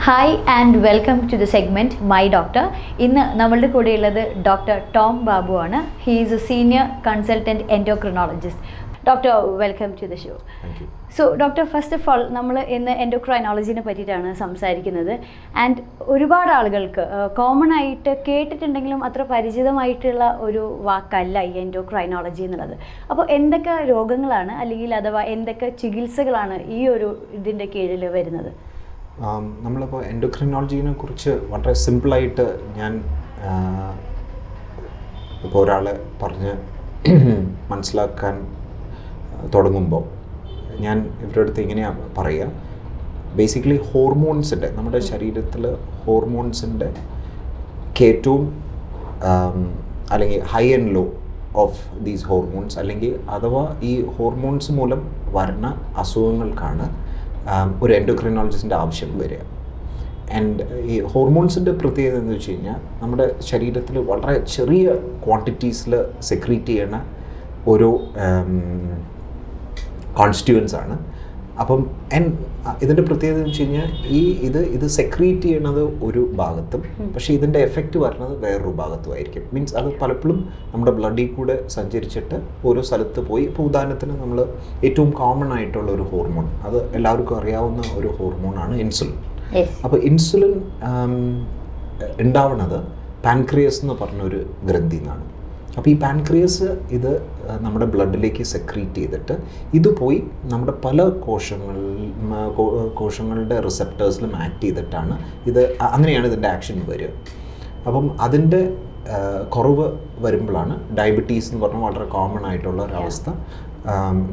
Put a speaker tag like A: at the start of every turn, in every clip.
A: Hi and welcome to the segment my doctor. ഇന്ന് നമ്മളുടെ കൂടെയുള്ളത് ഡോക്ടർ ടോം ബാബു ആണ്. He is a senior consultant endocrinologist. Doctor, welcome to the show. So doctor, first of all നമ്മൾ ഇന്ന് എൻഡോക്രൈനോളജിനെ പറ്റിയിട്ടാണ് സംസാരിക്കുന്നത്. And ഒരുപാട് ആളുകൾക്ക് കോമൺ ആയിട്ട് കേട്ടിട്ടുണ്ടെങ്കിലും അത്ര പരിചിതമായിട്ടുള്ള ഒരു വാക്കല്ല ഈ എൻഡോക്രൈനോളജി എന്നുള്ളത്. അപ്പോൾ എന്തൊക്കെ രോഗങ്ങളാണ് അല്ലെങ്കിൽ അഥവാ എന്തൊക്കെ ചികിത്സകളാണ് ഈ ഒരു ഇതിൻ്റെ കീഴിൽ വരുന്നത്?
B: നമ്മളിപ്പോൾ എൻഡോക്രിനോളജിനെ കുറിച്ച് വളരെ സിമ്പിളായിട്ട് ഞാൻ ഇപ്പോൾ ഒരാളെ പറഞ്ഞ് മനസ്സിലാക്കാൻ തുടങ്ങുമ്പോൾ ഞാൻ ഇവരുടെ അടുത്ത് ഇങ്ങനെയാണ് പറയുക. ബേസിക്കലി ഹോർമോൺസിൻ്റെ, നമ്മുടെ ശരീരത്തിൽ ഹോർമോൺസിൻ്റെ ഏറ്റവും അല്ലെങ്കിൽ high and law of these hormones, അല്ലെങ്കിൽ അഥവാ ഈ ഹോർമോൺസ് മൂലം വരുന്ന അസുഖങ്ങൾക്കാണ് ഒരു എൻഡോക്രിനോളജിസ്റ്റിൻ്റെ ആവശ്യം വരിക. ആൻഡ് ഈ ഹോർമോൺസിൻ്റെ പ്രത്യേകത എന്ന് വെച്ച് കഴിഞ്ഞാൽ നമ്മുടെ ശരീരത്തിൽ വളരെ ചെറിയ ക്വാണ്ടിറ്റീസിൽ സെക്രീറ്റ് ചെയ്യുന്ന ഒരു കോൺസ്റ്റിറ്റ്യുവൻസ് ആണ്. അപ്പം ഇതിൻ്റെ പ്രത്യേകത എന്ന് വെച്ച് കഴിഞ്ഞാൽ ഇത് സെക്രീറ്റ് ചെയ്യണത് ഒരു ഭാഗത്തും, പക്ഷേ ഇതിൻ്റെ എഫക്റ്റ് വരുന്നത് വേറൊരു ഭാഗത്തുമായിരിക്കും. മീൻസ് അത് പലപ്പോഴും നമ്മുടെ ബ്ലഡിൽ കൂടെ സഞ്ചരിച്ചിട്ട് ഓരോ സ്ഥലത്ത് പോയി. ഇപ്പോൾ ഉദാഹരണത്തിന് നമ്മൾ ഏറ്റവും കോമൺ ആയിട്ടുള്ള ഒരു ഹോർമോൺ, അത് എല്ലാവർക്കും അറിയാവുന്ന ഒരു ഹോർമോണാണ് ഇൻസുലിൻ. അപ്പോൾ ഇൻസുലിൻ ഉണ്ടാവുന്നത് പാൻക്രിയസ് എന്ന് പറഞ്ഞൊരു ഗ്രന്ഥി നിന്നാണ്. അപ്പോൾ ഈ പാൻക്രിയസ് ഇത് നമ്മുടെ ബ്ലഡിലേക്ക് സെക്രീറ്റ് ചെയ്തിട്ട് ഇത് പോയി നമ്മുടെ പല കോശങ്ങളുടെ റിസപ്റ്റേഴ്സിലും ആക്ട് ചെയ്തിട്ടാണ് അങ്ങനെയാണ് ഇതിൻ്റെ ആക്ഷൻ വരിക. അപ്പം അതിൻ്റെ കുറവ് വരുമ്പോഴാണ് ഡയബറ്റീസ് എന്ന് പറഞ്ഞാൽ വളരെ കോമൺ ആയിട്ടുള്ള ഒരവസ്ഥ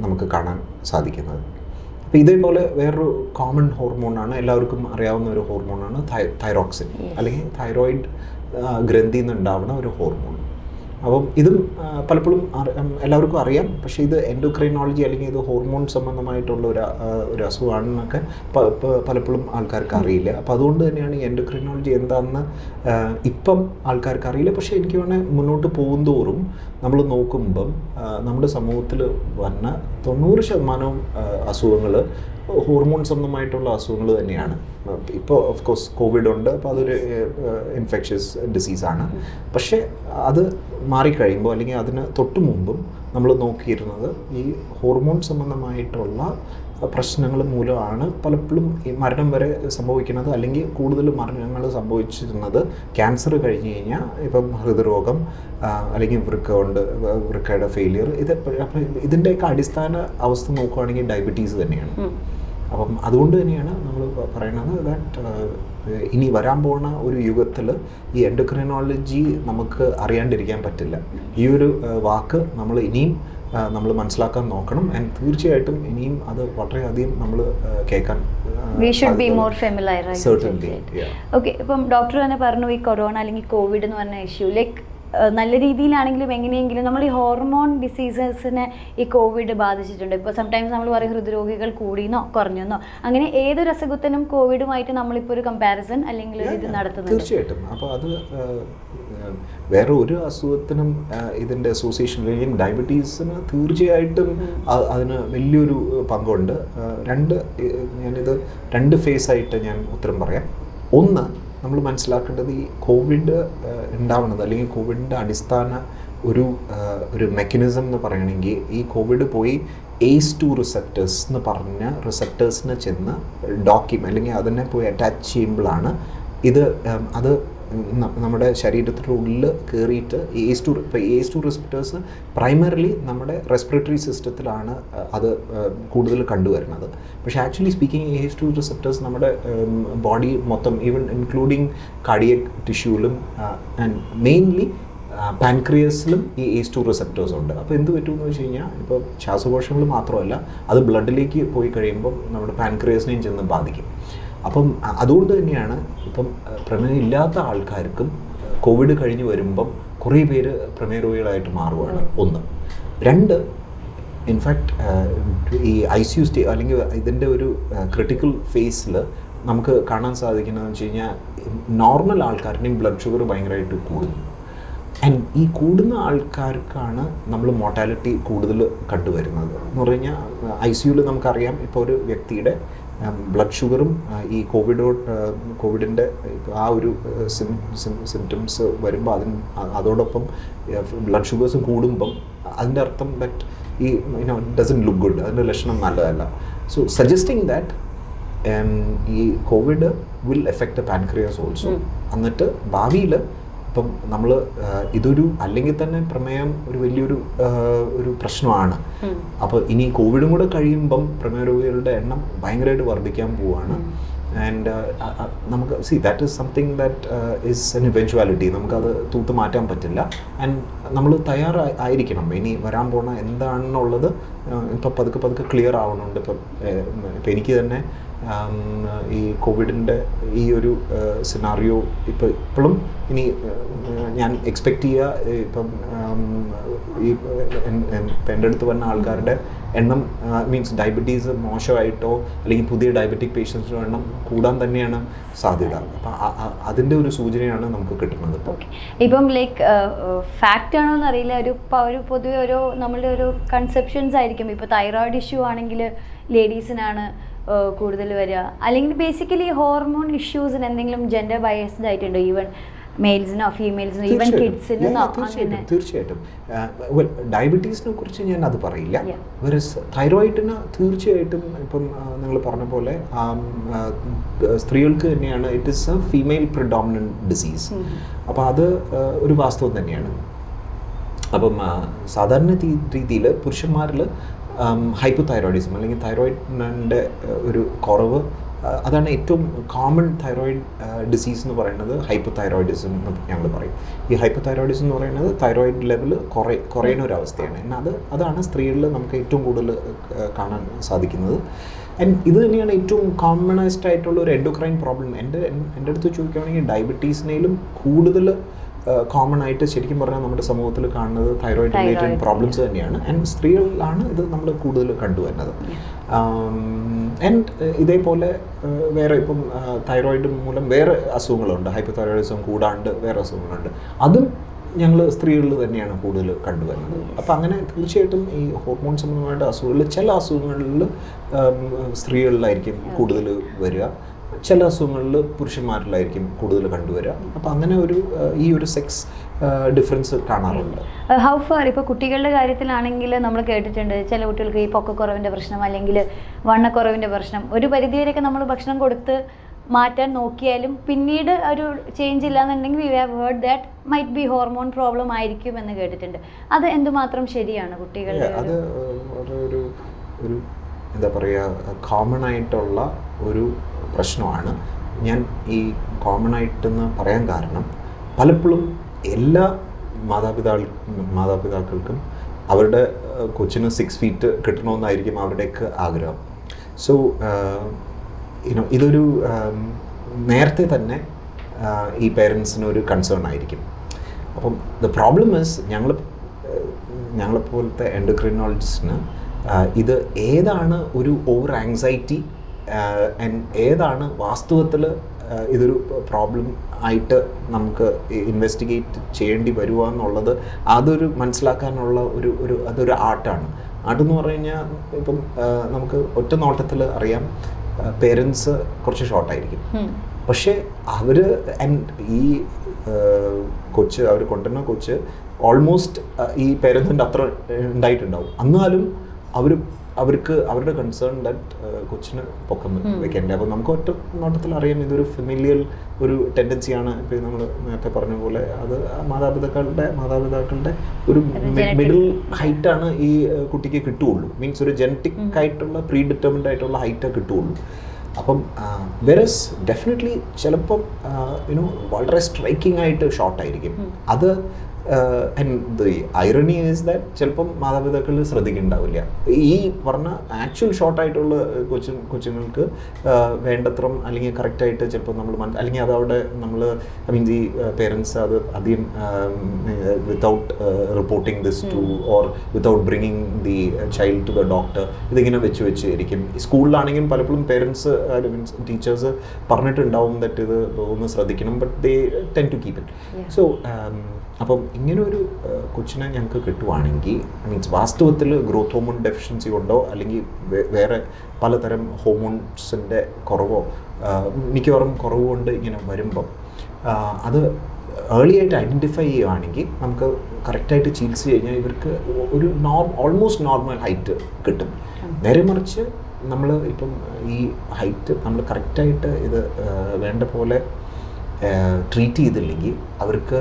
B: നമുക്ക് കാണാൻ സാധിക്കുന്നത്. അപ്പോൾ ഇതേപോലെ വേറൊരു കോമൺ ഹോർമോണാണ്, എല്ലാവർക്കും അറിയാവുന്ന ഒരു ഹോർമോണാണ് തൈറോക്സിൻ, അല്ലെങ്കിൽ തൈറോയിഡ് ഗ്രന്ഥിയിൽ നിന്നുണ്ടാവുന്ന ഒരു ഹോർമോൺ. അപ്പം ഇതും പലപ്പോഴും എല്ലാവർക്കും അറിയാം, പക്ഷേ ഇത് എൻഡോക്രൈനോളജി അല്ലെങ്കിൽ ഇത് ഹോർമോൺ സംബന്ധമായിട്ടുള്ള ഒരു അസുഖമാണെന്നൊക്കെ പലപ്പോഴും ആൾക്കാർക്ക് അറിയില്ല. അപ്പോൾ അതുകൊണ്ട് തന്നെയാണ് ഈ എൻഡോക്രൈനോളജി എന്താണെന്ന് ഇപ്പം ആൾക്കാർക്ക് അറിയില്ല. പക്ഷേ എനിക്ക് വേണമെങ്കിൽ മുന്നോട്ട് പോകുന്തോറും നമ്മൾ നോക്കുമ്പം നമ്മുടെ സമൂഹത്തിൽ വന്ന 90% അസുഖങ്ങൾ ഹോർമോൺ സംബന്ധമായിട്ടുള്ള അസുഖങ്ങൾ തന്നെയാണ്. ഇപ്പോൾ ഓഫ് കോഴ്സ് കോവിഡ് ഉണ്ട്, അപ്പോൾ അതൊരു ഇൻഫെക്ഷ്യസ് ഡിസീസാണ്. പക്ഷേ അത് മാറിക്കഴിയുമ്പോൾ അല്ലെങ്കിൽ അതിന് തൊട്ട് മുമ്പും നമ്മൾ നോക്കിയിരുന്നത് ഈ ഹോർമോൺ സംബന്ധമായിട്ടുള്ള പ്രശ്നങ്ങൾ മൂലമാണ് പലപ്പോഴും ഈ മരണം വരെ സംഭവിക്കുന്നത്. അല്ലെങ്കിൽ കൂടുതൽ മരണങ്ങൾ സംഭവിച്ചിരുന്നത് ക്യാൻസർ കഴിഞ്ഞ് കഴിഞ്ഞാൽ ഇപ്പം ഹൃദ്രോഗം അല്ലെങ്കിൽ വൃക്കയുടെ ഫെയിലിയർ, ഇതിൻ്റെയൊക്കെ അടിസ്ഥാന അവസ്ഥ നോക്കുകയാണെങ്കിൽ ഡയബറ്റീസ് തന്നെയാണ്. അപ്പം അതുകൊണ്ട് തന്നെയാണ് നമ്മൾ പറയുന്നത് ദാറ്റ് ഇനി വരാൻ പോകുന്ന ഒരു യുഗത്തിൽ ഈ എൻഡോക്രിനോളജി നമുക്ക് അറിയാണ്ടിരിക്കാൻ പറ്റില്ല. ഈ ഒരു വാക്ക് നമ്മൾ ഇനിയും നമ്മൾ മനസ്സിലാക്കാൻ നോക്കണം. ആൻഡ് തീർച്ചയായിട്ടും ഇനിയും അത് വളരെയധികം നമ്മൾ കേൾക്കാൻ
A: ഓക്കെ. ഇപ്പം ഡോക്ടർ തന്നെ പറഞ്ഞു ഈ കൊറോണ അല്ലെങ്കിൽ കോവിഡ് എന്ന് പറഞ്ഞ ഇഷ്യൂ ലൈക്ക് നല്ല രീതിയിലാണെങ്കിലും എങ്ങനെയെങ്കിലും നമ്മൾ ഈ ഹോർമോൺ ഡിസീസസിനെ ഈ കോവിഡ് ബാധിച്ചിട്ടുണ്ട്. ഇപ്പോൾ സംടൈംസ് നമ്മൾ പറയും ഹൃദ്രോഗികൾ കൂടിയെന്നോ കുറഞ്ഞെന്നോ, അങ്ങനെ ഏതൊരു അസുഖത്തിനും കോവിഡുമായിട്ട് നമ്മളിപ്പോൾ ഒരു കമ്പാരിസൺ അല്ലെങ്കിൽ ഇത് നടത്തുന്നുണ്ട്.
B: തീർച്ചയായിട്ടും. അപ്പോൾ അത് വേറെ ഒരു അസുഖത്തിനും ഇതിൻ്റെ അസോസിയേഷൻ, അല്ലെങ്കിൽ ഡയബറ്റീസിന് തീർച്ചയായിട്ടും അതിന് വലിയൊരു പങ്കുണ്ട്. ഞാനിത് രണ്ട് ഫേസായിട്ട് ഞാൻ ഉത്തരം പറയാം. ഒന്ന്, നമ്മൾ മനസ്സിലാക്കേണ്ടത് ഈ കോവിഡ് ഉണ്ടാവുന്നത് അല്ലെങ്കിൽ കോവിഡിൻ്റെ അടിസ്ഥാന ഒരു മെക്കാനിസം എന്ന് പറയണമെങ്കിൽ ഈ കോവിഡ് പോയി ACE2 റിസപ്റ്റേഴ്സ് എന്ന് പറഞ്ഞ റിസപ്റ്റേഴ്സിനെ ചെന്ന് അല്ലെങ്കിൽ അതിനെ പോയി അറ്റാച്ച് ചെയ്യുമ്പോഴാണ് അത് നമ്മുടെ ശരീരത്തിൻ്റെ ഉള്ളിൽ കയറിയിട്ട് ACE2 റിസപ്റ്റേഴ്സ് പ്രൈമറിലി നമ്മുടെ റെസ്പിറേറ്ററി സിസ്റ്റത്തിലാണ് അത് കൂടുതൽ കണ്ടുവരുന്നത്. പക്ഷേ ആക്ച്വലി സ്പീക്കിംഗ് ACE2 റിസപ്റ്റേഴ്സ് നമ്മുടെ ബോഡി മൊത്തം, ഈവൻ ഇൻക്ലൂഡിങ് കാർഡിയക് ടിഷ്യൂവിലും ആൻഡ് മെയിൻലി പാൻക്രിയസിലും ഈ ACE2 റിസപ്റ്റേഴ്സ് ഉണ്ട്. അപ്പോൾ എന്ത് പറ്റുമെന്ന് വെച്ച് കഴിഞ്ഞാൽ ഇപ്പോൾ ശ്വാസകോശങ്ങൾ മാത്രമല്ല, അത് ബ്ലഡിലേക്ക് പോയി കഴിയുമ്പം നമ്മുടെ പാൻക്രിയസിനെയും ചെന്ന് ബാധിക്കും. അപ്പം അതുകൊണ്ട് തന്നെയാണ് ഇപ്പം പ്രമേയം ഇല്ലാത്ത ആൾക്കാർക്കും കോവിഡ് കഴിഞ്ഞ് വരുമ്പം കുറേ പേര് പ്രമേയ രോഗികളായിട്ട് മാറുകയാണ്. ഒന്ന്. രണ്ട്, ഇൻഫാക്റ്റ് ഈ ICU അല്ലെങ്കിൽ ഇതിൻ്റെ ഒരു ക്രിട്ടിക്കൽ ഫേസിൽ നമുക്ക് കാണാൻ സാധിക്കുന്നതെന്ന് വെച്ച് കഴിഞ്ഞാൽ നോർമൽ ആൾക്കാരുടെയും ബ്ലഡ് ഷുഗർ ഭയങ്കരമായിട്ട് കൂടുന്നു. ആൻഡ് ഈ കൂടുന്ന ആൾക്കാർക്കാണ് നമ്മൾ മോർട്ടാലിറ്റി കൂടുതൽ കണ്ടുവരുന്നത്. എന്ന് പറഞ്ഞു കഴിഞ്ഞാൽ ICUവിൽ നമുക്കറിയാം, ഇപ്പോൾ ഒരു വ്യക്തിയുടെ ബ്ലഡ് ഷുഗറും ഈ കോവിഡിൻ്റെ ആ ഒരു സിംറ്റംസ് വരുമ്പോൾ അതോടൊപ്പം ബ്ലഡ് ഷുഗേഴ്സ് കൂടുമ്പം അതിൻ്റെ അർത്ഥം ദാറ്റ് ഈ ഡസൻറ്റ് ലുക്ക് ഗുഡ്, അതിൻ്റെ ലക്ഷണം നല്ലതല്ല. സോ സജസ്റ്റിംഗ് ദാറ്റ് ഈ Covid will effect pancreas also. എന്നിട്ട് ഭാവിയിൽ ഇപ്പം നമ്മൾ ഇതൊരു അല്ലെങ്കിൽ തന്നെ പ്രമേയം ഒരു വലിയൊരു ഒരു പ്രശ്നമാണ്. അപ്പോൾ ഇനി കോവിഡും കൂടെ കഴിയുമ്പം പ്രമേയ രോഗികളുടെ എണ്ണം ഭയങ്കരമായിട്ട് വർദ്ധിക്കാൻ പോവുകയാണ്. ആൻഡ് നമുക്ക് that is something that is an eventuality. നമുക്കത് തൂത്ത് മാറ്റാൻ പറ്റില്ല. ആൻഡ് നമ്മൾ തയ്യാറായിരിക്കണം. ഇനി വരാൻ പോണ എന്താണെന്നുള്ളത് ഇപ്പം പതുക്കെ ക്ലിയർ ആവണുണ്ട്. ഇപ്പം എനിക്ക് തന്നെ ഈ കോവിഡിൻ്റെ ഈ ഒരു സിനാറിയോ ഇപ്പോഴും ഇനി ഞാൻ എക്സ്പെക്റ്റ് ചെയ്യുക ഇപ്പം എൻ്റെ അടുത്ത് വന്ന ആൾക്കാരുടെ എണ്ണം മീൻസ് ഡയബറ്റീസ് മോശമായിട്ടോ അല്ലെങ്കിൽ പുതിയ ഡയബറ്റിക് പേഷ്യൻസിൻ്റെ എണ്ണം കൂടാൻ തന്നെയാണ് സാധ്യത. അപ്പം അതിൻ്റെ ഒരു സൂചനയാണ് നമുക്ക് കിട്ടുന്നത്.
A: ഇപ്പം ലൈക്ക് ഫാക്റ്റ് ആണോ എന്നറിയില്ല, ഒരു പൊതുവെ ഒരു നമ്മളുടെ ഒരു കൺസെപ്ഷൻസ് ആയിരിക്കും. ഇപ്പോൾ തൈറോയിഡ് ഇഷ്യൂ ആണെങ്കിൽ ലേഡീസിനാണ് കൂടുതൽ വരിക, അല്ലെങ്കിൽ ബേസിക്കലി ഹോർമോൺ ഇഷ്യൂസിന് എന്തെങ്കിലും ജെൻഡർ ബയസ്ഡ് ആയിട്ടുണ്ടോ, ഈവൻ മെയിൽസിനോ ഫീമെയിൽസിനോ ഈവൻ കിഡ്സിനോ?
B: തീർച്ചയായിട്ടും. ഡയബറ്റീസിനെ കുറിച്ച് ഞാൻ അത് പറയില്ല. തൈറോയിഡിന് തീർച്ചയായിട്ടും ഇപ്പം നിങ്ങൾ പറഞ്ഞ പോലെ സ്ത്രീകൾക്ക് തന്നെയാണ് it is A female predominant disease. അപ്പോൾ അത് ഒരു വാസ്തവം തന്നെയാണ്. അപ്പം സാധാരണ രീതിയിൽ പുരുഷന്മാരിൽ ഹൈപ്പോതൈറോയിഡിസം അല്ലെങ്കിൽ തൈറോയിഡിൻ്റെ ഒരു കുറവ്, അതാണ് ഏറ്റവും കോമൺ തൈറോയിഡ് ഡിസീസ് എന്ന് പറയുന്നത്. ഹൈപ്പോതൈറോയിഡിസം എന്ന് ഞങ്ങൾ പറയും. ഈ ഹൈപ്പോതൈറോയിഡിസം എന്ന് പറയുന്നത് തൈറോയിഡ് ലെവൽ കുറയുന്ന ഒരു അവസ്ഥയാണ്. എന്നാൽ അതാണ് സ്ത്രീകളിൽ നമുക്ക് ഏറ്റവും കൂടുതൽ കാണാൻ സാധിക്കുന്നത്. ആൻഡ് ഇത് തന്നെയാണ് ഏറ്റവും കോമണസ്റ്റ് ആയിട്ടുള്ള ഒരു എൻഡോക്രൈൻ പ്രോബ്ലം. എൻ്റെ അടുത്ത് ചോദിക്കുകയാണെങ്കിൽ ഡയബറ്റീസിനേലും കൂടുതൽ കോമൺ ആയിട്ട് ശരിക്കും പറഞ്ഞാൽ നമ്മുടെ സമൂഹത്തിൽ കാണുന്നത് തൈറോയിഡ് റിലേറ്റഡ് പ്രോബ്ലംസ് തന്നെയാണ്. ആൻഡ് സ്ത്രീകളിലാണ് ഇത് നമ്മൾ കൂടുതൽ കണ്ടുവരുന്നത്. ആൻഡ് ഇതേപോലെ വേറെ ഇപ്പം തൈറോയിഡ് മൂലം വേറെ അസുഖങ്ങളുണ്ട്, ഹൈപ്പോതൈറോയിഡിസം കൂടാണ്ട് വേറെ അസുഖങ്ങളുണ്ട്. അതും ഞങ്ങൾ സ്ത്രീകളിൽ തന്നെയാണ് കൂടുതൽ കണ്ടുവരുന്നത്. അപ്പോൾ അങ്ങനെ തീർച്ചയായിട്ടും ഈ ഹോർമോൺ സംബന്ധമായിട്ട് അസുഖങ്ങളിൽ ചില അസുഖങ്ങളിൽ സ്ത്രീകളിലായിരിക്കും കൂടുതൽ വരിക, ചില അസുഖങ്ങളിൽ പുരുഷന്മാരിലായിരിക്കും കൂടുതൽ കണ്ടുവരിക. അപ്പോൾ അങ്ങനെ ഈ ഒരു സെക്സ് ഡിഫറൻസ് കാണാറുണ്ട്.
A: ഹൗ ഫാർ ഇപ്പോൾ കുട്ടികളുടെ കാര്യത്തിലാണെങ്കിൽ നമ്മൾ കേട്ടിട്ടുണ്ട് ചില കുട്ടികൾക്ക് ഈ പൊക്കക്കുറവിൻ്റെ പ്രശ്നം അല്ലെങ്കിൽ വണ്ണക്കുറവിൻ്റെ പ്രശ്നം ഒരു പരിധിവരെയൊക്കെ നമ്മൾ ഭക്ഷണം കൊടുത്ത് മാറ്റാൻ നോക്കിയാലും പിന്നീട് ഒരു ചേഞ്ച് ഇല്ലാന്നുണ്ടെങ്കിൽ V have heard that might be hormone problem ആയിരിക്കും എന്ന് കേട്ടിട്ടുണ്ട്. അത് എന്തുമാത്രം ശരിയാണ് കുട്ടികളുടെ?
B: അത് ഒരു എന്താ പറയുക, കോമൺ ആയിട്ടുള്ള ഒരു പ്രശ്നമാണ്. ഞാൻ ഈ കോമൺ ആയിട്ടെന്ന് പറയാൻ കാരണം പലപ്പോഴും എല്ലാ മാതാപിതാക്കൾക്കും അവരുടെ കൊച്ചിന് 6 feet കിട്ടണമെന്നായിരിക്കും അവരുടെയൊക്കെ ആഗ്രഹം. സോ ഇതൊരു നേരത്തെ തന്നെ ഈ പേരൻസിന് ഒരു കൺസേൺ ആയിരിക്കും. അപ്പം ദ പ്രോബ്ലം ഇസ് ഞങ്ങളെപ്പോലത്തെ എൻഡോക്രിനോളജിസ്റ്റിന് ഇത് ഏതാണ് ഒരു ഓവർ ആങ്സൈറ്റി ആൻഡ് ഏതാണ് വാസ്തവത്തിൽ ഇതൊരു പ്രോബ്ലം ആയിട്ട് നമുക്ക് ഇൻവെസ്റ്റിഗേറ്റ് ചെയ്യേണ്ടി വരുക എന്നുള്ളത് അതൊരു മനസ്സിലാക്കാനുള്ള അതൊരു ആർട്ടാണ്. ആർട്ടെന്ന് പറഞ്ഞു കഴിഞ്ഞാൽ ഇപ്പം നമുക്ക് ഒറ്റ നോട്ടത്തിൽ അറിയാം പേരൻസ് കുറച്ച് ഷോർട്ടായിരിക്കും, പക്ഷേ അവർ ഈ അവർ കൊണ്ടുവരുന്ന കൊച്ച് ഓൾമോസ്റ്റ് ഈ പേരൻസിൻ്റെ അത്ര ഉണ്ടായിട്ടുണ്ടാവും. എന്നാലും അവർക്ക് അവരുടെ കൺസേൺ ദാറ്റ് കൊച്ചിന് പൊക്കം വെക്കേണ്ടത്. അപ്പോൾ നമുക്ക് ഒറ്റ നോട്ടത്തിൽ അറിയാം ഇതൊരു ഫെമിലിയൽ ഒരു ടെൻഡൻസിയാണ്. ഇപ്പോൾ നമ്മൾ നേരത്തെ പറഞ്ഞ പോലെ അത് മാതാപിതാക്കളുടെ ഒരു മിഡിൽ ഹൈറ്റാണ് ഈ കുട്ടിക്ക് കിട്ടുകയുള്ളൂ. മീൻസ് ഒരു ജനറ്റിക് ആയിട്ടുള്ള പ്രീ ഡിറ്റർമിൻഡ് ആയിട്ടുള്ള ഹൈറ്റേ കിട്ടുകയുള്ളൂ. അപ്പം വെറസ് ഡെഫിനറ്റ്ലി ചിലപ്പം വളരെ സ്ട്രൈക്കിംഗ് ആയിട്ട് ഷോർട്ടായിരിക്കും. അത് and the irony is that ചിലപ്പം മാതാപിതാക്കൾ ശ്രദ്ധിക്കുന്നുണ്ടാവില്ല. ഈ പറഞ്ഞ ആക്ച്വൽ ഷോർട്ടായിട്ടുള്ള കൊച്ചുങ്ങൾക്ക് വേണ്ടത്ര അല്ലെങ്കിൽ കറക്റ്റായിട്ട് ചിലപ്പോൾ നമ്മൾ അല്ലെങ്കിൽ അതവിടെ നമ്മൾ ഈ പേരൻസ് അത് അധികം without reporting this to or without bringing the child to the doctor ഇതിങ്ങനെ വെച്ചിരിക്കും. സ്കൂളിലാണെങ്കിലും പലപ്പോഴും പേരൻസ് ടീച്ചേഴ്സ് പറഞ്ഞിട്ടുണ്ടാവും ദറ്റ് ഇത് ഒന്ന് ശ്രദ്ധിക്കണം, but they tend to keep it. So അപ്പം ഇങ്ങനെ ഒരു കൊച്ചിനെ ഞങ്ങൾക്ക് കിട്ടുവാണെങ്കിൽ മീൻസ് വാസ്തവത്തിൽ ഗ്രോത്ത് ഹോർമോൺ ഡെഫിഷ്യൻസി ഉണ്ടോ അല്ലെങ്കിൽ വേറെ പലതരം ഹോർമോൺസിൻ്റെ കുറവോ മിക്കവാറും കുറവുകൊണ്ട് ഇങ്ങനെ വരുമ്പം അത് ഏർലി ആയിട്ട് ഐഡൻറ്റിഫൈ ചെയ്യുകയാണെങ്കിൽ നമുക്ക് കറക്റ്റായിട്ട് ചികിത്സ കഴിഞ്ഞാൽ ഇവർക്ക് ഒരു ഓൾമോസ്റ്റ് നോർമൽ ഹൈറ്റ് കിട്ടും. നേരെ മറിച്ച് നമ്മൾ ഇപ്പം ഈ ഹൈറ്റ് നമ്മൾ കറക്റ്റായിട്ട് ഇത് വേണ്ട പോലെ ട്രീറ്റ് ചെയ്തില്ലെങ്കിൽ അവർക്ക്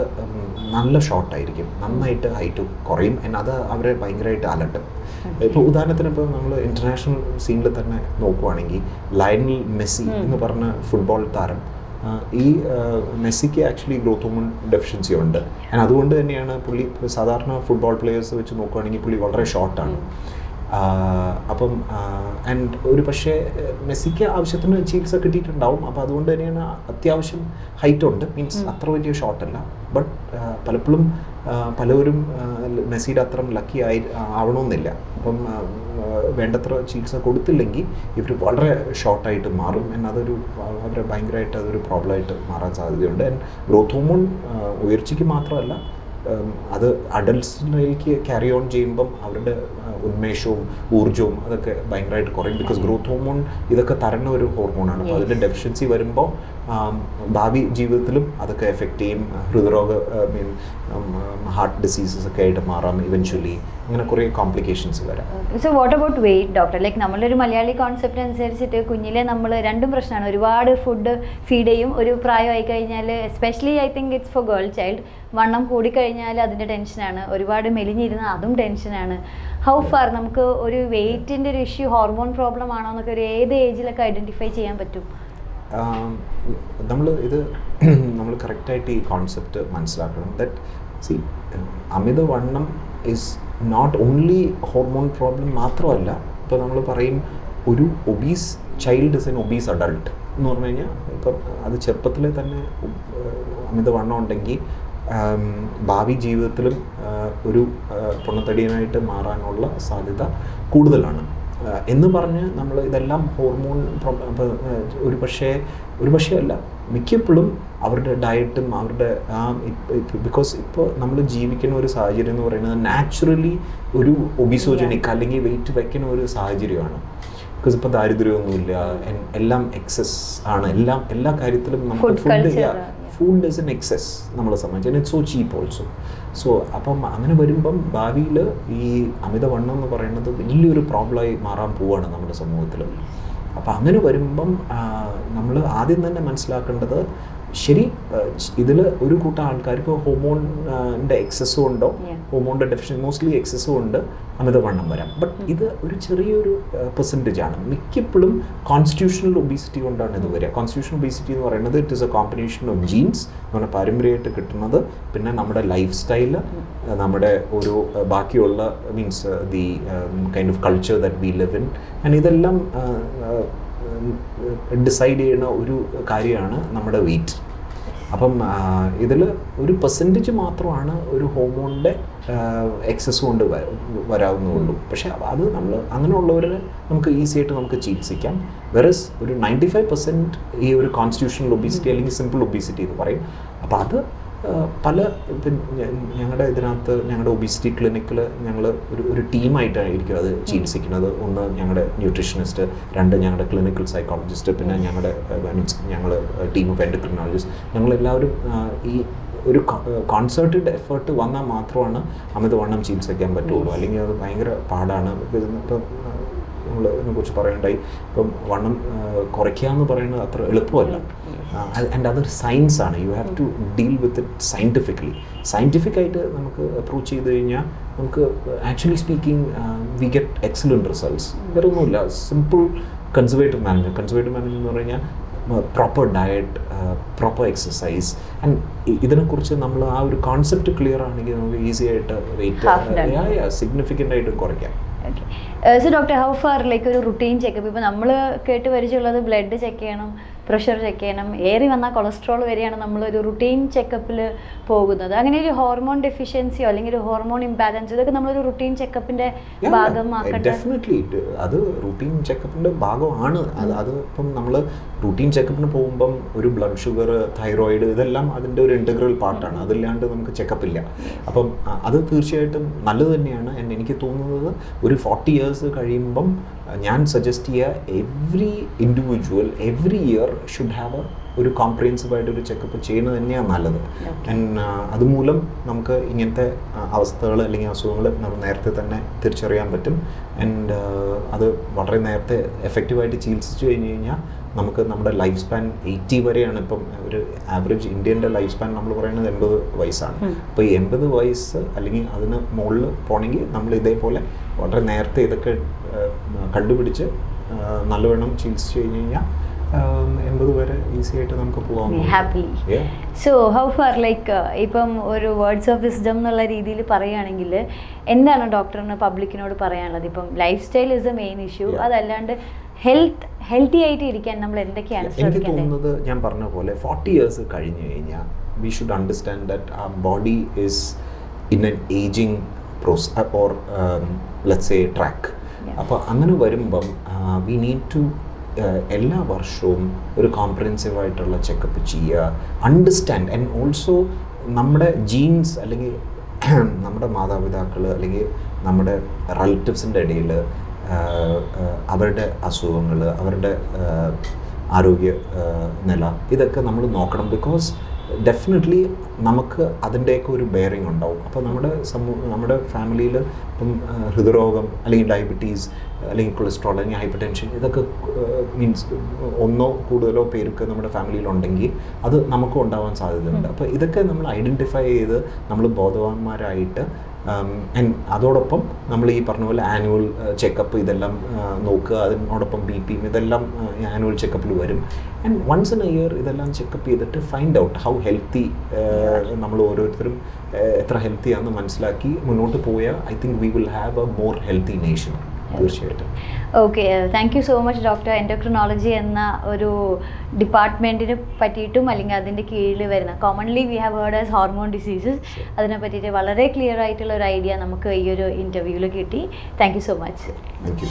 B: നല്ല ഷോർട്ടായിരിക്കും, നന്നായിട്ട് ഹൈറ്റ് കുറയും. അത് അവരെ ഭയങ്കരമായിട്ട് അലട്ടും. ഇപ്പോൾ ഉദാഹരണത്തിന് ഇപ്പോൾ നമ്മൾ ഇൻ്റർനാഷണൽ സീനിൽ തന്നെ നോക്കുവാണെങ്കിൽ ലയണൽ മെസ്സി എന്ന് പറഞ്ഞ ഫുട്ബോൾ താരം, ഈ മെസ്സിക്ക് ആക്ച്വലി ഗ്രോത്ത് ഹോർമോൺ ഡെഫിഷ്യൻസി ഉണ്ട്. അതുകൊണ്ട് തന്നെയാണ് പുള്ളി സാധാരണ ഫുട്ബോൾ പ്ലെയേഴ്സ് വെച്ച് നോക്കുകയാണെങ്കിൽ പുള്ളി വളരെ ഷോർട്ടാണ്. അപ്പം ആൻഡ് ഒരു പക്ഷേ മെസ്സിക്ക് ആവശ്യത്തിന് ചികിത്സ കിട്ടിയിട്ടുണ്ടാവും. അപ്പോൾ അതുകൊണ്ട് തന്നെയാണ് അത്യാവശ്യം ഹൈറ്റ് ഉണ്ട്, മീൻസ് അത്ര വലിയ ഷോർട്ടല്ല. ബട്ട് പലപ്പോഴും പലവരും മെസ്സിയുടെ അത്ര ലക്കി ആവണമെന്നില്ല. അപ്പം വേണ്ടത്ര ചികിത്സ കൊടുത്തില്ലെങ്കിൽ ഇവർ വളരെ ഷോർട്ടായിട്ട് മാറും. അതൊരു അവരെ ഭയങ്കരമായിട്ട് അതൊരു പ്രോബ്ലമായിട്ട് മാറാൻ സാധ്യതയുണ്ട്. ആൻഡ് ഗ്രോത്ത് ഹോർമോൺ ഉയർച്ചയ്ക്ക് മാത്രമല്ല, അത് അഡൽട്ട്സിലേക്ക് ക്യാരി ഓൺ ചെയ്യുമ്പം അവരുടെ ഉന്മേഷവും ഊർജ്ജവും അതൊക്കെ ഭയങ്കരമായിട്ട് കുറയും. ബിക്കോസ് ഗ്രോത്ത് ഹോർമോൺ ഇതൊക്കെ തരുന്ന ഒരു ഹോർമോണാണ്. അപ്പോൾ അതിൻ്റെ ഡെഫിഷ്യൻസി വരുമ്പോൾ ഭാവി ജീവിതത്തിലും അതൊക്കെ എഫക്റ്റ് ചെയ്യും. ഹൃദ്രോഗ ഹാർട്ട് ഡിസീസസ് ഒക്കെ ആയിട്ട് മാറാം ഇവൻച്വലി. അങ്ങനെ കുറേ കോംപ്ലിക്കേഷൻസ് വരാം.
A: So what about weight doctor? Like നമ്മളൊരു മലയാളി കോൺസെപ്റ്റ് അനുസരിച്ചിട്ട് കുഞ്ഞിലെ നമ്മൾ രണ്ടും പ്രശ്നമാണ്. ഒരുപാട് ഫുഡ് ഫീഡ് ചെയ്യും. ഒരു പ്രായമായി കഴിഞ്ഞാൽ especially I think it's for girl child, വണ്ണം കൂടിക്കഴിഞ്ഞാൽ അതിൻ്റെ ടെൻഷനാണ്. ഒരുപാട് മെലിഞ്ഞിരുന്ന അതും ടെൻഷനാണ്. ഹൗ ഫാർ നമുക്ക് ഒരു വെയിറ്റിൻ്റെ ഒരു ഇഷ്യൂ ഹോർമോൺ പ്രോബ്ലം ആണോ എന്നൊക്കെ ഒരു ഏത് ഏജിലൊക്കെ ഐഡൻറ്റിഫൈ ചെയ്യാൻ പറ്റും?
B: നമ്മൾ കറക്റ്റായിട്ട് ഈ കോൺസെപ്റ്റ് മനസ്സിലാക്കണം. ദറ്റ് സി അമിതവണ്ണം is not only hormone problem മാത്രമല്ല. ഇപ്പോൾ നമ്മൾ പറയും ഒരു obese child is an obese adult എന്ന് പറഞ്ഞു കഴിഞ്ഞാൽ, ഇപ്പം അത് ചെറുപ്പത്തിലെ തന്നെ അമിതവണ്ണം ഉണ്ടെങ്കിൽ ഭാവി ജീവിതത്തിലും ഒരു പൊണ്ണത്തടിയനായിട്ട് മാറാനുള്ള സാധ്യത കൂടുതലാണ് എന്ന് പറഞ്ഞ് നമ്മൾ ഇതെല്ലാം ഹോർമോൺ ഒരു പക്ഷേ അല്ല, മിക്കപ്പോഴും അവരുടെ ഡയറ്റും അവരുടെ ബിക്കോസ് ഇപ്പോൾ നമ്മൾ ജീവിക്കുന്ന ഒരു സാഹചര്യം എന്ന് പറയുന്നത് നാച്ചുറലി ഒരു ഒബിസോജനിക് അല്ലെങ്കിൽ വെയിറ്റ് വയ്ക്കുന്ന ഒരു സാഹചര്യമാണ്. ബിക്കോസ് ഇപ്പോൾ ദാരിദ്ര്യമൊന്നുമില്ല, എല്ലാം എക്സസ് ആണ്. എല്ലാ കാര്യത്തിലും നമുക്ക് ഫുഡ് ഇസ് എൻ എക്സസ് നമ്മളെ സംബന്ധിച്ച്. It's so cheap also. So അപ്പം അങ്ങനെ വരുമ്പം ഭാവിയിൽ ഈ അമിതവണ്ണം എന്ന് പറയുന്നത് വലിയൊരു പ്രോബ്ലമായി മാറാൻ പോവുകയാണ് നമ്മുടെ സമൂഹത്തിൽ. അപ്പം അങ്ങനെ വരുമ്പം നമ്മൾ ആദ്യം തന്നെ മനസ്സിലാക്കേണ്ടത്, ശരി ഇതിൽ ഒരു കൂട്ടം ആൾക്കാർക്ക് ഹോർമോണിൻ്റെ എക്സസ്സും ഉണ്ടോ, ഹോർമോണിൻ്റെ ഡെഫിഷ്യൻ മോസ്റ്റ്ലി എക്സസ്സും ഉണ്ട്, അമിതവണ്ണം വരാം. ബട്ട് ഇത് ഒരു ചെറിയൊരു പെർസെൻറ്റേജ് ആണ്. മിക്കപ്പോഴും കോൺസ്റ്റിറ്റ്യൂഷണൽ ഒബീസിറ്റി കൊണ്ടാണ് ഇത് വരിക. കോൺസ്റ്റിറ്റ്യൂഷണൽ ഒബീസിറ്റി എന്ന് പറയുന്നത് it is A combination of genes, നമ്മുടെ പാരമ്പര്യമായിട്ട് കിട്ടുന്നത്, പിന്നെ നമ്മുടെ ലൈഫ് സ്റ്റൈല്, നമ്മുടെ ഒരു ബാക്കിയുള്ള means the kind of culture that we live in, and ഇതെല്ലാം ഡിസൈഡ് ചെയ്യുന്ന ഒരു കാര്യമാണ് നമ്മുടെ വെയിറ്റ്. അപ്പം ഇതിൽ ഒരു പെർസെൻറ്റേജ് മാത്രമാണ് ഒരു ഹോർമോണിൻ്റെ എക്സസ് കൊണ്ട് വരാവുന്നുള്ളൂ. പക്ഷേ അത് നമ്മൾ അങ്ങനെയുള്ളവരെ നമുക്ക് ഈസി ആയിട്ട് നമുക്ക് ചികിത്സിക്കാം. വെറസ് ഒരു 95% ഈ ഒരു കോൺസ്റ്റിറ്റ്യൂഷണൽ ഒബീസിറ്റി അല്ലെങ്കിൽ സിമ്പിൾ ഒബീസിറ്റി എന്ന് പറയും. അപ്പോൾ അത് പല ഞങ്ങളുടെ ഇതിനകത്ത് ഞങ്ങളുടെ ഒബീസിറ്റി ക്ലിനിക്കിൽ ഞങ്ങൾ ഒരു ടീമായിട്ടായിരിക്കും അത് ചികിത്സിക്കുന്നത്. ഒന്ന് ഞങ്ങളുടെ ന്യൂട്രീഷനിസ്റ്റ്, രണ്ട് ഞങ്ങളുടെ ക്ലിനിക്കൽ സൈക്കോളജിസ്റ്റ്, പിന്നെ ഞങ്ങൾ ടീം ഓഫ് എൻഡോക്രിനോളജിസ്റ്റ്. ഞങ്ങളെല്ലാവരും ഈ ഒരു കോൺസെർട്ടഡ് എഫേർട്ട് വന്നാൽ മാത്രമാണ് അമിതവണ്ണം ചികിത്സിക്കാൻ പറ്റുള്ളൂ. അല്ലെങ്കിൽ അത് ഭയങ്കര പാടാണ്. ഇപ്പം നമ്മൾ ഇതിനെക്കുറിച്ച് പറയണ്ടായി, ഇപ്പം വണ്ണം കുറയ്ക്കുക എന്ന് പറയുന്നത് അത്ര എളുപ്പമല്ല. ആൻഡ് അതൊരു സയൻസാണ്. You have to deal with it scientifically. സയൻറ്റിഫിക്കായിട്ട് നമുക്ക് അപ്രോച്ച് ചെയ്ത് കഴിഞ്ഞാൽ നമുക്ക് actually speaking we get excellent results. വേറെ ഒന്നുമില്ല, സിമ്പിൾ കൺസർവേറ്റീവ് മാനേജ്മെൻറ്റ് എന്ന് പറഞ്ഞു കഴിഞ്ഞാൽ proper diet, proper exercise. And ഇതിനെക്കുറിച്ച് നമ്മൾ ആ ഒരു കോൺസെപ്റ്റ് ക്ലിയർ ആണെങ്കിൽ നമുക്ക് ഈസി ആയിട്ട് വെയിറ്റ് സിഗ്നിഫിക്കൻ്റ് ആയിട്ട് കുറയ്ക്കാം.
A: So doctor, how far like ഒരു റുട്ടീൻ ചെക്കപ്പ്? ഇപ്പോൾ നമ്മൾ കേട്ട് പരിചയമുള്ളത് ബ്ലഡ് ചെക്ക് ചെയ്യണം, പ്രഷർ ചെക്ക് ചെയ്യണം, ഏറി വന്നാൽ കൊളസ്ട്രോൾ വരെയാണ് നമ്മളൊരു റുട്ടീൻ ചെക്കപ്പിൽ പോകുന്നത്. അങ്ങനെ ഒരു ഹോർമോൺ ഡെഫിഷ്യൻസിയോ അല്ലെങ്കിൽ ഒരു ഹോർമോൺ ഇംബാലൻസ് ഇതൊക്കെ നമ്മളൊരു റുട്ടീൻ ചെക്കപ്പിൻ്റെ ഭാഗമാക്കട്ടെ.
B: ഡെഫിനറ്റ്ലി അത് റുട്ടീൻ ചെക്കപ്പിൻ്റെ ഭാഗമാണ്. അത് ഇപ്പം നമ്മൾ റുട്ടീൻ ചെക്കപ്പിന് പോകുമ്പം ഒരു ബ്ലഡ് ഷുഗർ, തൈറോയിഡ് ഇതെല്ലാം അതിൻ്റെ ഒരു ഇൻറ്റഗ്രൽ പാർട്ടാണ്. അതില്ലാണ്ട് നമുക്ക് ചെക്കപ്പില്ല. അപ്പം അത് തീർച്ചയായിട്ടും നല്ലത് തന്നെയാണ്. എനിക്ക് തോന്നുന്നത് ഒരു 40 years കഴിയുമ്പം ഞാൻ സജസ്റ്റ് ചെയ്യുക every individual every year should have ഒരു കോംപ്രിഹെൻസീവായിട്ടൊരു ചെക്കപ്പ് ചെയ്യുന്നത് തന്നെയാണ് നല്ലത്. അതുമൂലം നമുക്ക് ഇങ്ങനത്തെ അവസ്ഥകൾ അല്ലെങ്കിൽ അസുഖങ്ങൾ നമ്മൾ നേരത്തെ തന്നെ തിരിച്ചറിയാൻ പറ്റും. ആൻഡ് അത് വളരെ നേരത്തെ എഫക്റ്റീവായിട്ട് ചികിത്സിച്ച് കഴിഞ്ഞ് കഴിഞ്ഞാൽ നമുക്ക് നമ്മുടെ ലൈഫ് സ്പാൻ 80 വരെയാണ്. ഇപ്പം ഒരു ആവറേജ് ഇന്ത്യൻ്റെ ലൈഫ് സ്പാൻ നമ്മൾ പറയുന്നത് 80 വയസ്സാണ്. അപ്പോൾ ഈ 80 വയസ്സ് അല്ലെങ്കിൽ അതിന് മുകളിൽ പോകണമെങ്കിൽ നമ്മൾ ഇതേപോലെ വളരെ നേരത്തെ ഇതൊക്കെ കണ്ടുപിടിച്ച് നല്ലവണ്ണം ചികിത്സിച്ച് കഴിഞ്ഞ് കഴിഞ്ഞാൽ 80 വരെ ഈസി ആയിട്ട് നമുക്ക് പോകാം
A: happily. So how far like ഇപ്പം ഒരു വേർഡ്സ് ഓഫ് വിസ്ഡം എന്നുള്ള രീതിയിൽ പറയുകയാണെങ്കിൽ എന്താണ് ഡോക്ടറിന് പബ്ലിക്കിനോട് പറയാനുള്ളത്? ഇപ്പം life style is A main issue, അതല്ലാണ്ട് ഹെൽത്തി ആയിട്ട് ഇരിക്കാൻ നമ്മൾ എന്തൊക്കെയാണ്
B: എനിക്ക് തോന്നുന്നത് ഞാൻ പറഞ്ഞ പോലെ 40 years കഴിഞ്ഞ് കഴിഞ്ഞാൽ വി ഷുഡ് അണ്ടർസ്റ്റാൻഡ് ദാറ്റ് ആ body is in N ageing process or let's say track. അപ്പോൾ അങ്ങനെ വരുമ്പം വി നീഡ് ടു എല്ലാ വർഷവും ഒരു കോംപ്രിഹെൻസീവായിട്ടുള്ള ചെക്കപ്പ് ചെയ്യുക, അണ്ടർസ്റ്റാൻഡ്. ആൻഡ് ഓൾസോ നമ്മുടെ ജീൻസ് അല്ലെങ്കിൽ നമ്മുടെ മാതാപിതാക്കൾ അല്ലെങ്കിൽ നമ്മുടെ റിലേറ്റീവ്സിൻ്റെ ഇടയിൽ അവരുടെ അസുഖങ്ങൾ, അവരുടെ ആരോഗ്യ നില ഇതൊക്കെ നമ്മൾ നോക്കണം. ബിക്കോസ് ഡെഫിനറ്റ്ലി നമുക്ക് അതിൻ്റെയൊക്കെ ഒരു ബെയറിങ് ഉണ്ടാവും. അപ്പോൾ നമ്മുടെ ഫാമിലിയിൽ ഇപ്പം ഹൃദ്രോഗം അല്ലെങ്കിൽ ഡയബറ്റീസ് അല്ലെങ്കിൽ കൊളസ്ട്രോൾ അല്ലെങ്കിൽ ഹൈപ്പർ ടെൻഷൻ ഇതൊക്കെ മീൻസ് ഒന്നോ കൂടുതലോ പേർക്ക് നമ്മുടെ ഫാമിലിയിലുണ്ടെങ്കിൽ അത് നമുക്കും ഉണ്ടാവാൻ സാധ്യതയുണ്ട്. അപ്പോൾ ഇതൊക്കെ നമ്മൾ ഐഡൻറ്റിഫൈ ചെയ്ത് നമ്മൾ ബോധവാന്മാരായിട്ട് അതോടൊപ്പം നമ്മൾ ഈ പറഞ്ഞ പോലെ ആനുവൽ ചെക്കപ്പ് ഇതെല്ലാം നോക്കുക. അതിനോടൊപ്പം BP ഇതെല്ലാം ആനുവൽ ചെക്കപ്പിൽ വരും. And once in a year ഇതെല്ലാം ചെക്കപ്പ് ചെയ്തിട്ട് ഫൈൻഡ് ഔട്ട് ഹൗ ഹെൽത്തി നമ്മൾ ഓരോരുത്തരും എത്ര ഹെൽത്തി ആണെന്ന് മനസ്സിലാക്കി മുന്നോട്ട് പോയാൽ I think we will have a more healthy nation. തീർച്ചയായിട്ടും.
A: Okay, thank you so much doctor. Endocrinology എന്ന ഒരു ഡിപ്പാർട്ട്മെൻറ്റിനെ പറ്റിയിട്ടും അല്ലെങ്കിൽ അതിൻ്റെ കീഴിൽ വരുന്ന commonly we have heard as hormone diseases അതിനെ പറ്റിയിട്ട് വളരെ ക്ലിയർ ആയിട്ടുള്ള ഒരു ഐഡിയ നമുക്ക് ഈ ഒരു ഇൻ്റർവ്യൂവിൽ കിട്ടി. Thank you so much.
B: Thank you.